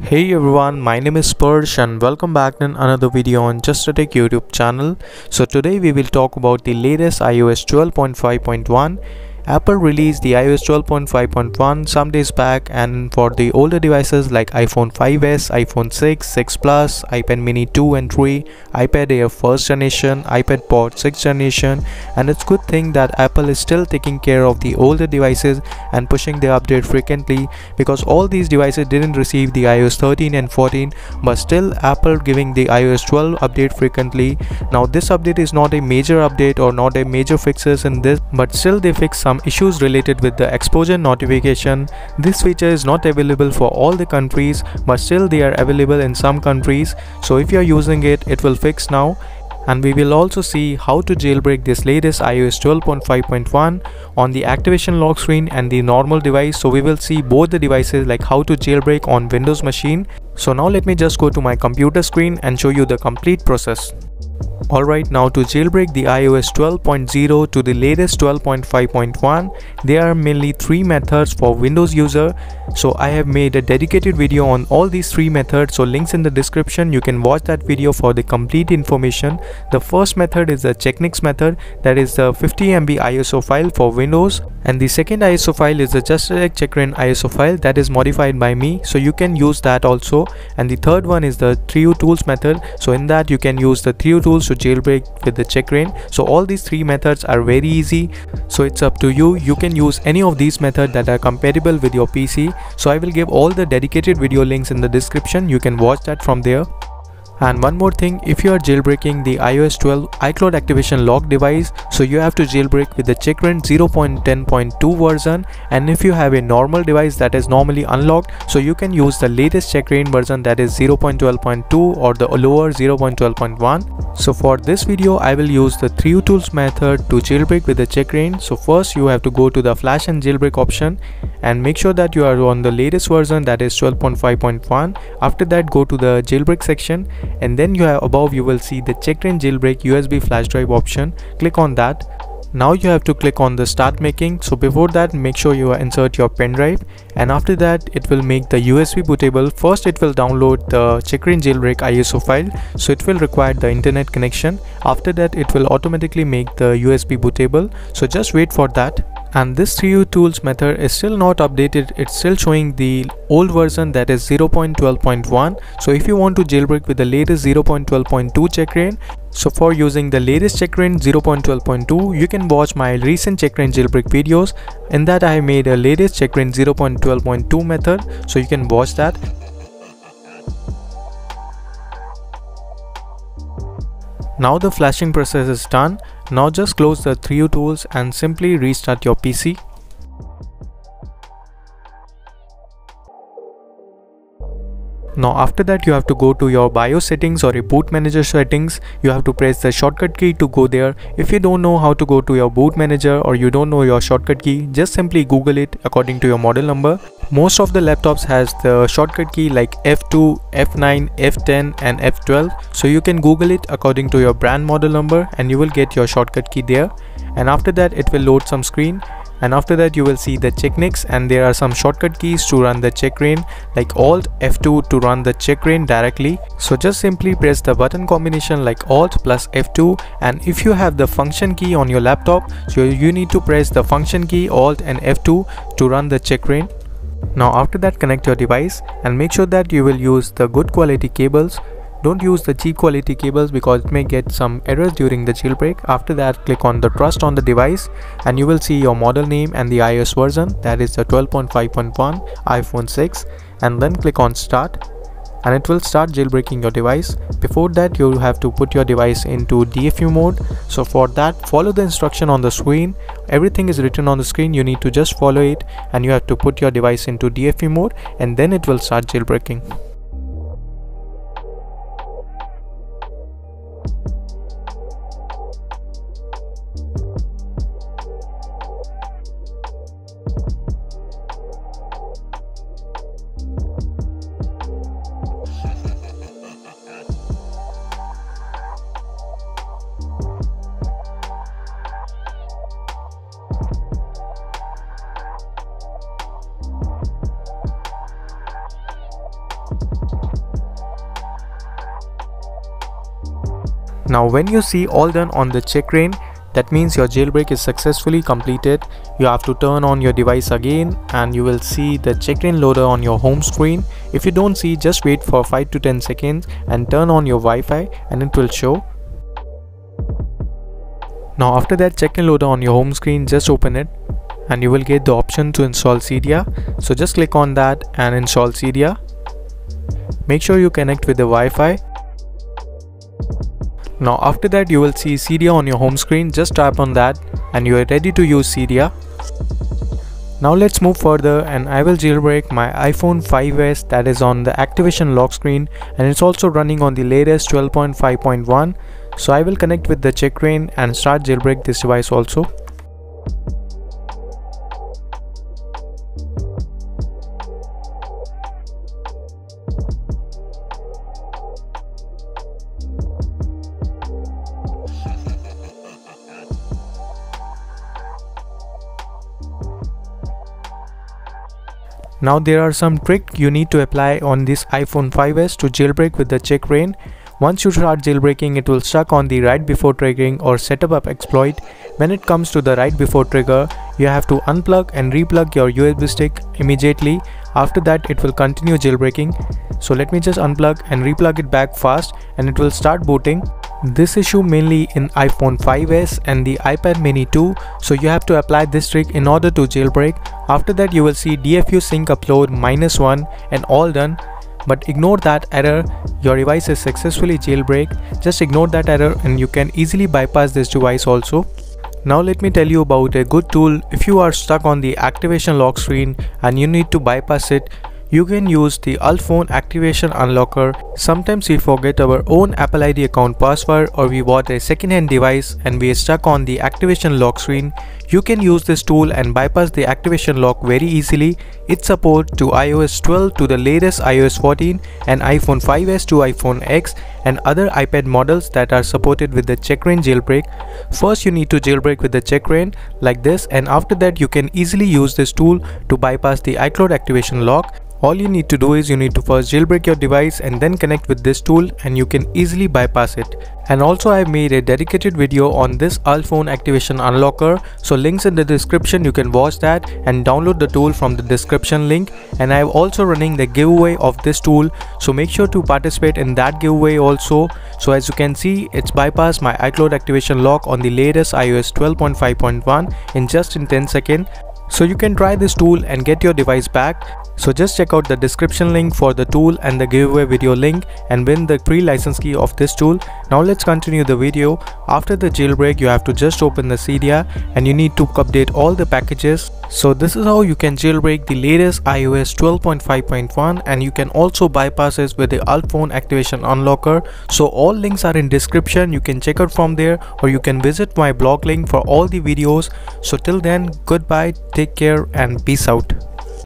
Hey everyone, my name is Spursh and welcome back in another video on Just a Tech YouTube channel. So today we will talk about the latest iOS 12.5.1. Apple released the iOS 12.5.1 some days back, and for the older devices like iPhone 5s, iPhone 6, 6 Plus, iPad mini 2 and 3, iPad Air 1st generation, iPad Pod 6th generation, and it's good thing that Apple is still taking care of the older devices and pushing the update frequently, because all these devices didn't receive the iOS 13 and 14, but still Apple giving the iOS 12 update frequently. Now this update is not a major update or not a major fixes in this, but still they fix some issues related with the exposure notification. This feature is not available for all the countries, but still they are available in some countries. So if you are using it, it will fix now. And we will also see how to jailbreak this latest iOS 12.5.1 on the activation lock screen and the normal device. So we will see both the devices, like how to jailbreak on Windows machine. So now let me just go to my computer screen and show you the complete process. Alright, now to jailbreak the iOS 12.0 to the latest 12.5.1, there are mainly three methods for Windows user. So I have made a dedicated video on all these three methods, so links in the description. You can watch that video for the complete information. The first method is the Checknix method, that is the 50 MB ISO file for Windows, and the second ISO file is the Just a Tech Checkra ISO file that is modified by me, so you can use that also. And the third one is the 3U tools method, so in that you can use the 3U tools to jailbreak with the Checkra. So all these three methods are very easy, so it's up to you. You can use any of these methods that are compatible with your PC. So I will give all the dedicated video links in the description. You can watch that from there. And one more thing, if you are jailbreaking the iOS 12 iCloud activation lock device, so you have to jailbreak with the Checkra 0.10.2 version, and if you have a normal device that is normally unlocked, so you can use the latest Checkra version, that is 0.12.2 or the lower 0.12.1. So for this video I will use the 3U tools method to jailbreak with the Checkra. So first you have to go to the flash and jailbreak option and make sure that you are on the latest version, that is 12.5.1. After that go to the jailbreak section, and then above you will see the Checkra jailbreak USB flash drive option. Click on that. Now you have to click on the start making. So before that, make sure you insert your pen drive, and after that it will make the USB bootable. First it will download the Checkra jailbreak ISO file, so it will require the internet connection. After that it will automatically make the USB bootable, so just wait for that. And this 3U tools method is still not updated, it's still showing the old version, that is 0.12.1. so if you want to jailbreak with the latest 0.12.2 Checkra, so for using the latest Checkra 0.12.2, you can watch my recent Checkra jailbreak videos. In that I have made a latest Checkra 0.12.2 method, so you can watch that. Now the flashing process is done. Now just close the 3U tools and simply restart your PC. Now after that you have to go to your BIOS settings or a boot manager settings. You have to press the shortcut key to go there. If you don't know how to go to your boot manager or you don't know your shortcut key, just simply Google it according to your model number. Most of the laptops has the shortcut key like F2, F9, F10 and F12. So you can Google it according to your brand model number and you will get your shortcut key there. And after that it will load some screen. And after that you will see the Checknix, and there are some shortcut keys to run the Checkra, like Alt F2 to run the Checkra directly. So just simply press the button combination like Alt plus F2, and if you have the function key on your laptop, so you need to press the function key Alt and F2 to run the Checkra. Now after that connect your device and make sure that you will use the good quality cables. Don't use the cheap quality cables because it may get some errors during the jailbreak. After that click on the trust on the device and you will see your model name and the iOS version, that is the 12.5.1 iPhone 6, and then click on start and it will start jailbreaking your device. Before that you have to put your device into DFU mode. So for that follow the instruction on the screen. Everything is written on the screen, you need to just follow it, and you have to put your device into DFU mode and then it will start jailbreaking. Now when you see all done on the checkra, that means your jailbreak is successfully completed. You have to turn on your device again and you will see the checkra loader on your home screen. If you don't see, just wait for 5 to 10 seconds and turn on your Wi-Fi and it will show. Now after that checkra loader on your home screen, just open it and you will get the option to install Cydia. So just click on that and install Cydia. Make sure you connect with the Wi-Fi. Now after that you will see Cydia on your home screen. Just tap on that and you are ready to use Cydia. Now let's move further and I will jailbreak my iPhone 5s that is on the activation lock screen, and it's also running on the latest 12.5.1. So I will connect with the checkra and start jailbreak this device also. Now there are some tricks you need to apply on this iPhone 5s to jailbreak with the checkra. Once you start jailbreaking, it will stuck on the write before triggering or setup up exploit. When it comes to the write before trigger, you have to unplug and replug your USB stick immediately. After that it will continue jailbreaking. So let me just unplug and replug it back fast and it will start booting. This issue mainly in iPhone 5s and the iPad mini 2, so you have to apply this trick in order to jailbreak. After that you will see DFU sync upload -1 and all done. But ignore that error, your device is successfully jailbreak. Just ignore that error and you can easily bypass this device also. Now let me tell you about a good tool. If you are stuck on the activation lock screen and you need to bypass it, you can use the Altphone Activation Unlocker. Sometimes we forget our own Apple ID account password, or we bought a second-hand device and we are stuck on the activation lock screen. You can use this tool and bypass the activation lock very easily. It supports to iOS 12 to the latest iOS 14 and iPhone 5s to iPhone X and other iPad models that are supported with the checkra jailbreak. First you need to jailbreak with the checkra like this, and after that you can easily use this tool to bypass the iCloud activation lock. All you need to do is you need to first jailbreak your device and then connect with this tool and you can easily bypass it. And also I made a dedicated video on this Altphone Activation Unlocker, so links in the description, you can watch that and download the tool from the description link. And I am also running the giveaway of this tool, so make sure to participate in that giveaway also. So as you can see, it's bypassed my iCloud activation lock on the latest iOS 12.5.1 in just 10 seconds. So you can try this tool and get your device back. So just check out the description link for the tool and the giveaway video link and win the free license key of this tool. Now let's continue the video. After the jailbreak, you have to just open the Cydia and you need to update all the packages. So this is how you can jailbreak the latest iOS 12.5.1, and you can also bypass it with the Altphone Activation Unlocker. So all links are in description, you can check out from there, or you can visit my blog link for all the videos. So till then, goodbye, take care and peace out.